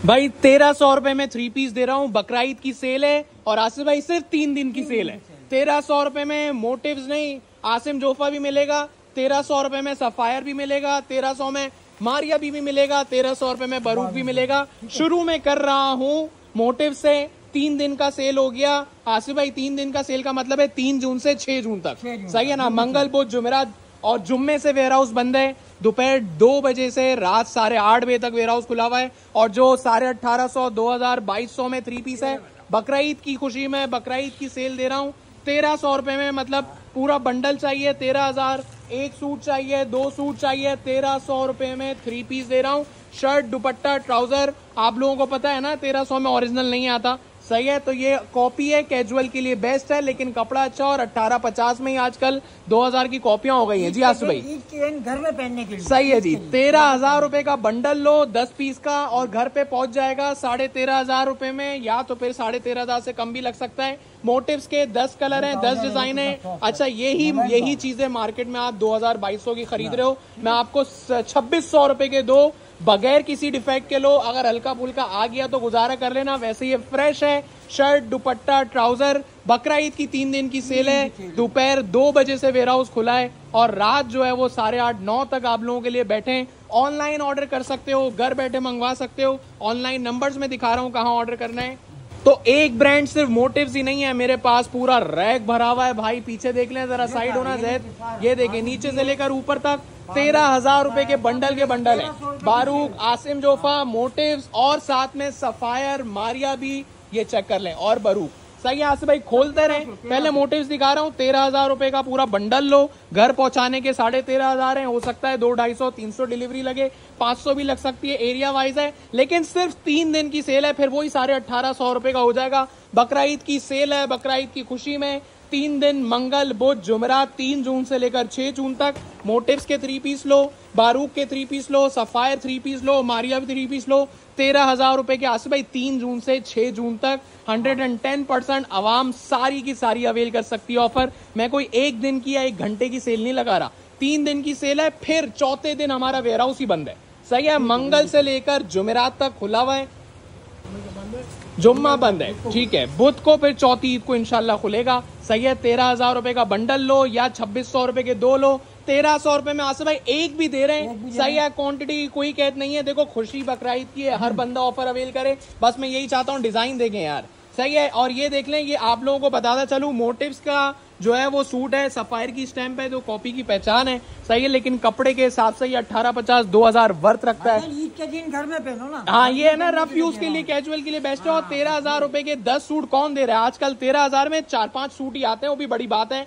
भाई 1300 रुपए में 3 पीस दे रहा हूँ। बकराईद की सेल है और आसिफ भाई सिर्फ 3 दिन की सेल है। 1300 रुपए में मोटिव्स नहीं, आसिम जोफा भी मिलेगा। 1300 रुपए में सफायर भी मिलेगा। 1300 में मारिया भी मिलेगा। 1300 रुपए में बरूक भी मिलेगा। शुरू में कर रहा हूँ मोटिव से। 3 दिन का सेल हो गया आसिफ भाई। 3 दिन का सेल का मतलब है 3 जून से 6 जून तक। सही है ना। मंगल बुध जुमेरात और जुम्मे से वेयर हाउस बंद है। दोपहर 2 बजे से रात 8:30 बजे तक वेयर हाउस खुला हुआ है। और जो 1850, 2000, 2200 में 3 पीस है, बकराईद की खुशी में बकराईद की सेल दे रहा हूँ 1300 रुपए में। मतलब पूरा बंडल चाहिए 13,000, एक सूट चाहिए, 2 सूट चाहिए, 1300 रुपए में 3 पीस दे रहा हूँ। शर्ट, दुपट्टा, ट्राउजर आप लोगों को पता है ना 1300 में ओरिजिनल नहीं आता। सही है। तो ये कॉपी है, कैजुअल के लिए बेस्ट है, लेकिन कपड़ा अच्छा। और 1850 में ही आजकल 2000 की कॉपियां हो गई हैं। जी आसु भाई घर में पहनने के लिए सही है जी। 13,000 रुपए का बंडल लो 10 पीस का और घर पे पहुंच जाएगा 13,500 रुपए में, या तो फिर 13,500 से कम भी लग सकता है। मोटिव्स के 10 कलर हैं, 10 डिजाइन है। अच्छा यही चीजें मार्केट में आप 2000-2200 की खरीद रहे हो, मैं आपको 2600 रुपए के दो बगैर किसी डिफेक्ट के लो। अगर हल्का फुल्का आ गया तो गुजारा कर लेना, वैसे ये फ्रेश है। शर्ट, दुपट्टा, ट्राउजर। बकराईद की 3 दिन की सेल है। दोपहर 2 बजे से वेयर हाउस खुला है और रात जो है वो 8:30-9 तक आप लोगों के लिए बैठे। ऑनलाइन ऑर्डर कर सकते हो, घर बैठे मंगवा सकते हो। ऑनलाइन नंबर्स में दिखा रहा हूँ कहाँ ऑर्डर करना है। तो एक ब्रांड सिर्फ मोटिव्स ही नहीं है, मेरे पास पूरा रैक भरा हुआ है भाई। पीछे देख लें जरा, साइड होना जैद। ये देखें नीचे से लेकर ऊपर तक 13,000 रुपए के बंडल है। बारूक, आसिम जोफा, मोटिव्स और साथ में सफायर, मारिया भी। ये चेक कर लें। और बरूक। सही है आसिफ भाई, खोलते रहे। पहले मोटिव्स दिखा रहा हूँ। 13,000 रुपए का पूरा बंडल लो। घर पहुंचाने के 13,500 है। हो सकता है 200-250-300 डिलीवरी लगे, 500 भी लग सकती है, एरिया वाइज है। लेकिन सिर्फ 3 दिन की सेल है, फिर वही 1850 रुपए का हो जाएगा। बकराईद की सेल है, बकराईद की खुशी में 3 दिन मंगल बुध जुमेरात 3 जून से लेकर 6 जून तक। मोटिव्स के 3 पीस लो, बारूक के 3 पीस लो, सफायर 3 पीस लो, मारिया भी 3 पीस लो। 13,000 रुपए के आसिफ भाई 3 जून से 6 जून तक 110% आवाम सारी की सारी अवेल कर सकती है ऑफर। मैं कोई एक दिन की या 1 घंटे की सेल नहीं लगा रहा, 3 दिन की सेल है। फिर चौथे दिन हमारा वेयर हाउस ही बंद है। सही है। मंगल से लेकर जुमेरात तक खुला हुआ है, जुम्मा बंद है। ठीक है। बुध को फिर चौथी ईद को इंशाल्लाह खुलेगा। सही है। 13,000 रुपए का बंडल लो या 2600 रुपए के 2 लो। 1300 रुपए में आसिफ भाई एक भी दे रहे हैं। सही है। क्वांटिटी कोई कहत नहीं है। देखो खुशी बकराईद की है, हर बंदा ऑफर अवेल करे। बस मैं यही चाहता हूँ डिजाइन देखें यार। सही है। और ये देख लें, ये आप लोगों को बताता चलूं, मोटिव्स का जो है वो सूट है, सफायर की स्टैंप है, जो कॉपी की पहचान है। सही है। लेकिन कपड़े के हिसाब से ये 1850-2000 वर्थ रखता है। ईद के दिन घर में पहनो ना। हाँ ये है ना, रफ यूज के लिए, कैजुअल के लिए बेस्ट है। और 13,000 रुपए के 10 सूट कौन दे रहा है आजकल? 13,000 में 4-5 सूट ही आते हैं, वो भी बड़ी बात है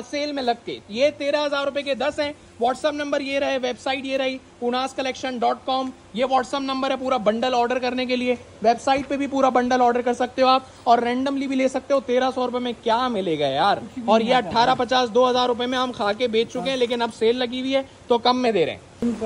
सेल में लग के। ये 13,000 रुपए के 10 हैं। व्हाट्सएप नंबर ये रहे, वेबसाइट ये रही punascollection.com। ये व्हाट्सएप नंबर है पूरा बंडल ऑर्डर करने के लिए। वेबसाइट पे भी पूरा बंडल ऑर्डर कर सकते हो आप, और रैंडमली भी ले सकते हो। 1300 रुपए में क्या मिलेगा यार। और ये 1850-2000 रुपए में हम खा के बेच चुके हैं, लेकिन अब सेल लगी हुई है तो कम में दे रहे हैं।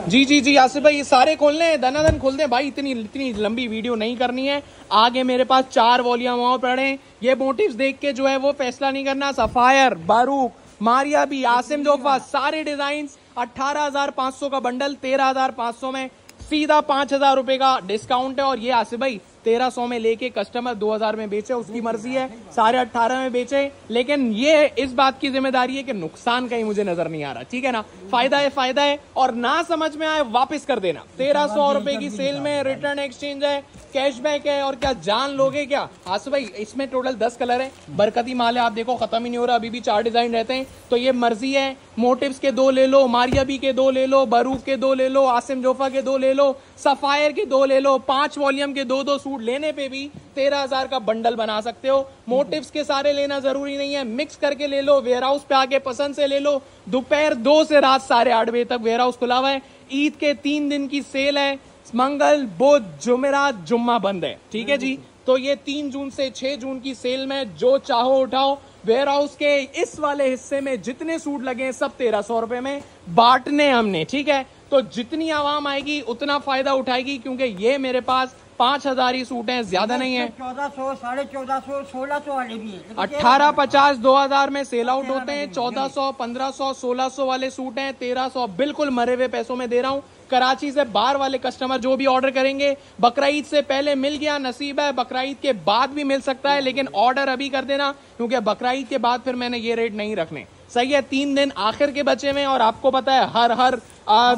जी आसिफ भाई ये सारे खोल लें, दनादन खोल दें भाई। इतनी लंबी वीडियो नहीं करनी है। आगे मेरे पास 4 वॉल्यूम और पड़े। ये मोटिव्स देख के जो है वो फैसला नहीं करना। सफायर, बारूक, मारिया भी, आसिम जोफा, सारे डिजाइन 18,500 का बंडल 13,500 में। सीधा 5,000 रुपए का डिस्काउंट है। और ये आसिफ भाई 1300 में लेके कस्टमर 2000 में बेचे, उसकी मर्जी है। 18,500 में बेचे, लेकिन ये इस बात की जिम्मेदारी है कि नुकसान कहीं मुझे नजर नहीं आ रहा। ठीक है ना। फायदा है। और ना समझ में आए वापस कर देना। 1300 रुपए की सेल में रिटर्न एक्सचेंज है, कैशबैक है। और क्या जान लोगे क्या आसिफ भाई? इसमें टोटल 10 कलर है, बरकती माल है। आप देखो खत्म ही नहीं हो रहा, अभी भी 4 डिजाइन रहते हैं। तो ये मर्जी है। मोटिव्स के 2 ले लो, मारिया बी के 2 ले लो, बरूक के 2 ले लो, आसिम जोफा के 2 ले लो, सफायर के 2 ले लो। 5 वॉल्यूम के 2-2 सूट लेने पे भी 13,000 का बंडल बना सकते हो। मोटिव्स के सारे लेना जरूरी नहीं है, मिक्स करके ले लो। वेयर हाउस पे आके पसंद से ले लो। दोपहर 2 से रात 8:30 बजे तक वेयर हाउस खुला हुआ है। ईद के 3 दिन की सेल है। मंगल बुध जुमेरात जुम्मा बंद है। ठीक है जी। तो ये 3 जून से 6 जून की सेल में जो चाहो उठाओ। वेयर हाउस के इस वाले हिस्से में जितने सूट लगे सब 1300 रुपए में बांटने हमने। ठीक है। तो जितनी आवाम आएगी उतना फायदा उठाएगी, क्योंकि ये मेरे पास 5,000 ही सूट हैं, ज्यादा नहीं है। 1400, 1450, 1600 वाले भी है। 1850-2000 में सेल आउट होते हैं। 1400, 1500, 1600 वाले सूट हैं। 1300 बिल्कुल मरे हुए पैसों में दे रहा हूँ। कराची से बाहर वाले कस्टमर जो भी ऑर्डर करेंगे, बकरा ईद से पहले मिल गया नसीब है, बकरा ईद के बाद भी मिल सकता है, लेकिन ऑर्डर अभी कर देना, क्योंकि बकरा ईद के बाद फिर मैंने ये रेट नहीं रखने। सही है, 3 दिन आखिर के बचे में, और आपको पता है हर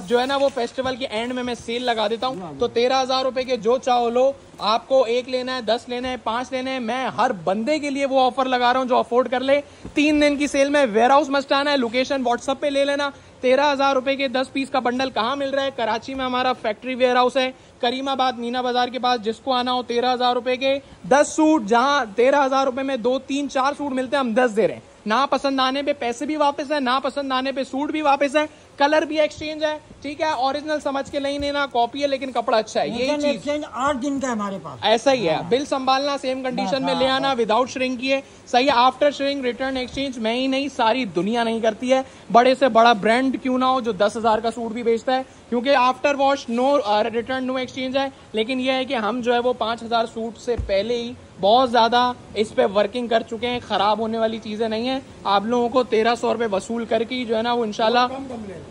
जो है ना वो फेस्टिवल के एंड में मैं सेल लगा देता हूँ। तो 13,000 रुपए के जो चाहो लो, आपको 1 लेना है, 10 लेना है, 5 लेने हैं, मैं हर बंदे के लिए वो ऑफर लगा रहा हूँ जो अफोर्ड कर ले। 3 दिन की सेल में वेयर हाउस मस्ट आना है, लोकेशन व्हाट्सएप पे ले लेना। 13,000 रुपए के 10 पीस का बंडल कहाँ मिल रहा है? कराची में हमारा फैक्ट्री वेयर हाउस है, करीमाबाद मीना बाजार के पास। जिसको आना हो 13,000 रुपए के 10 सूट, जहां 13,000 रुपए में 2, 3, 4 सूट मिलते हैं, हम 10 दे रहे हैं। ना पसंद आने पे पैसे भी वापस है, ना पसंद आने पे सूट भी वापस है, कलर भी एक्सचेंज है। ठीक है, ओरिजिनल समझ के नहीं लेना, कॉपी है लेकिन कपड़ा अच्छा है, यही चीज। एक्सचेंज 8 दिन का है हमारे पास, ऐसा ही है। बिल संभालना, सेम कंडीशन में ले आना, विदाउट श्रिंक किए। सही है, आफ्टर श्रिंक रिटर्न एक्सचेंज मैं ही नहीं, सारी दुनिया नहीं करती है। बड़े से बड़ा ब्रांड क्यों ना हो जो 10,000 का सूट भी बेचता है, क्योंकि after wash no return no exchange है। लेकिन यह है कि हम जो है वो 5,000 सूट से पहले ही बहुत ज्यादा इस पे वर्किंग कर चुके हैं, खराब होने वाली चीजें नहीं है। आप लोगों को 1300 रुपए वसूल करके जो है ना वो इंशाल्लाह,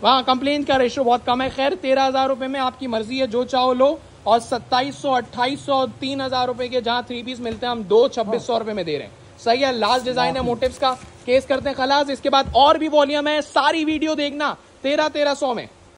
वहाँ कंप्लेन का रेशो बहुत कम है। खैर 13,000 रुपए में आपकी मर्जी है, जो चाहो लो। और 2700, 2800, 3,000 रुपए के जहाँ 3 पीस मिलते हैं, हम 2600 रुपए में दे रहे हैं। सही है, लास्ट डिजाइन है मोटिव्स का, केस करते हैं खलास। इसके बाद और भी वॉल्यूम है, सारी वीडियो देखना 1300 में।